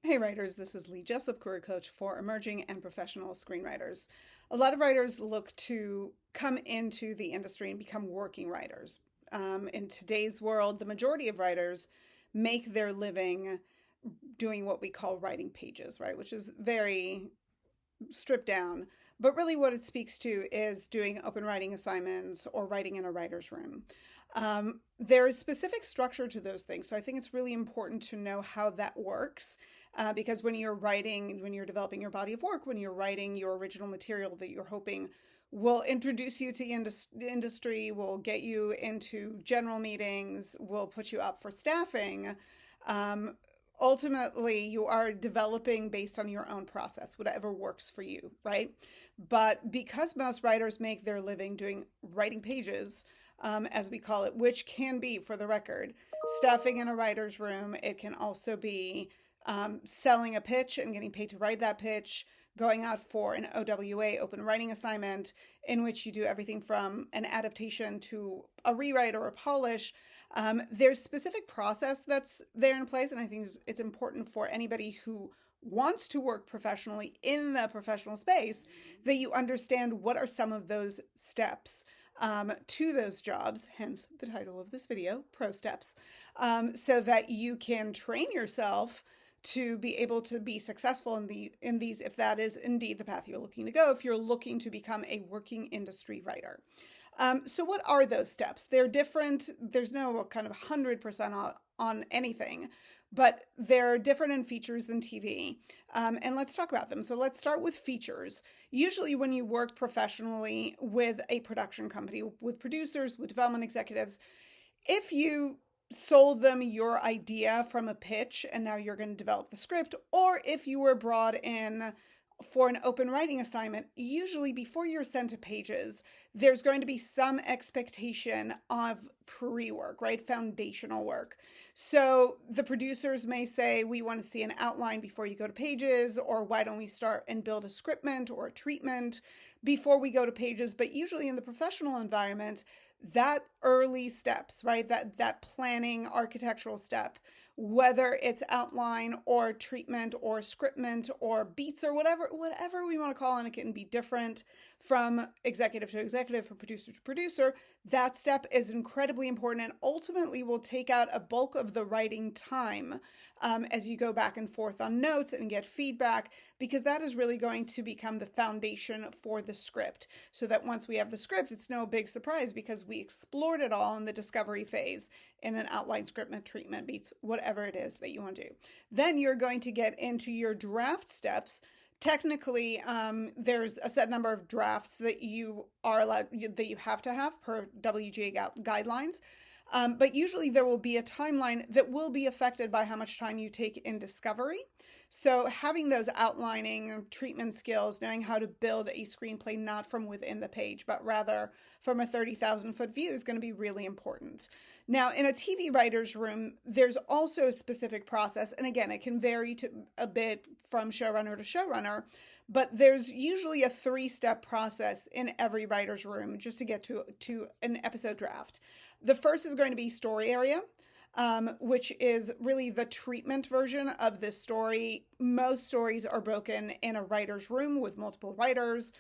Hey writers, this is Lee Jessup, career coach for emerging and professional screenwriters. A lot of writers look to come into the industry and become working writers. In today's world, the majority of writers make their living doing what we call writing pages, right? Which is very stripped down. But really, what it speaks to is doing open writing assignments or writing in a writer's room. There is specific structure to those things. So I think it's really important to know how that works because when you're writing, when you're developing your body of work, when you're writing your original material that you're hoping will introduce you to the industry, will get you into general meetings, will put you up for staffing, um, ultimately you are developing based on your own process, whatever works for you, right? But because most writers make their living doing writing pages, as we call it, which can be, for the record, staffing in a writer's room. It can also be selling a pitch and getting paid to write that pitch, going out for an OWA, open writing assignment, in which you do everything from an adaptation to a rewrite or a polish. There's specific process that's there in place, and I think it's important for anybody who wants to work professionally in the professional space that you understand what are some of those steps to those jobs, hence the title of this video, Pro Steps, so that you can train yourself to be able to be successful in these, if that is indeed the path you're looking to go, if you're looking to become a working industry writer. So what are those steps? They're different. There's no kind of 100% on anything, but they're different in features than TV. And let's talk about them. So let's start with features. Usually when you work professionally with a production company, with producers, with development executives, if you sold them your idea from a pitch and now you're going to develop the script, or if you were brought in for an open writing assignment, usually before you're sent to pages, there's going to be some expectation of pre-work, right? Foundational work. So the producers may say, we want to see an outline before you go to pages, or why don't we start and build a scriptment or a treatment before we go to pages? But usually in the professional environment, that early steps, right? That planning architectural step, whether it's outline or treatment or scriptment or beats or whatever we want to call it, it can be different from executive to executive, from producer to producer. That step is incredibly important and ultimately will take out a bulk of the writing time as you go back and forth on notes and get feedback, because that is really going to become the foundation for the script. So that once we have the script, it's no big surprise because we explored it all in the discovery phase in an outline, scriptment, treatment, beats, whatever it is that you want to do. Then you're going to get into your draft steps. Technically, there's a set number of drafts that you are allowed, that you have to have per WGA guidelines. But usually there will be a timeline that will be affected by how much time you take in discovery. So having those outlining treatment skills, knowing how to build a screenplay not from within the page, but rather from a 30,000-foot view is going to be really important. Now, in a TV writer's room, there's also a specific process. And again, it can vary a bit from showrunner to showrunner, but there's usually a 3-step process in every writer's room just to get to an episode draft. The first is going to be story area, which is really the treatment version of this story. Most stories are broken in a writer's room with multiple writers.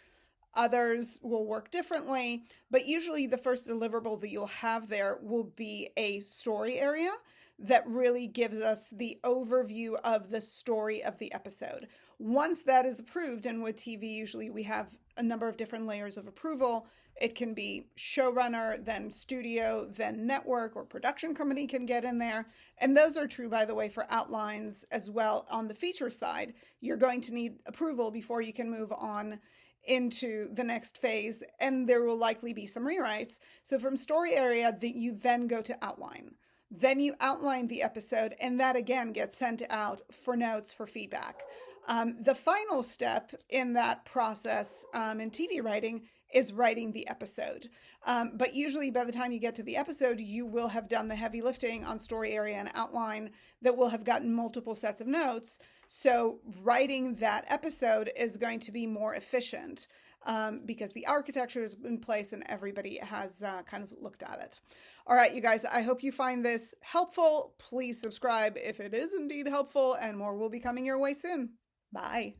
Others will work differently, but usually the first deliverable that you'll have there will be a story area that really gives us the overview of the story of the episode. Once that is approved, and with TV, usually we have a number of different layers of approval. It can be showrunner, then studio, then network or production company can get in there. And those are true, by the way, for outlines as well. On the feature side, you're going to need approval before you can move on into the next phase, and there will likely be some rewrites. So from story area, you then go to outline. Then you outline the episode, and that again gets sent out for notes, for feedback. The final step in that process in TV writing is writing the episode. But usually by the time you get to the episode, you will have done the heavy lifting on story area and outline that will have gotten multiple sets of notes. So writing that episode is going to be more efficient. because the architecture is in place and everybody has kind of looked at it. All right, you guys, I hope you find this helpful. Please subscribe if it is indeed helpful, and more will be coming your way soon. Bye.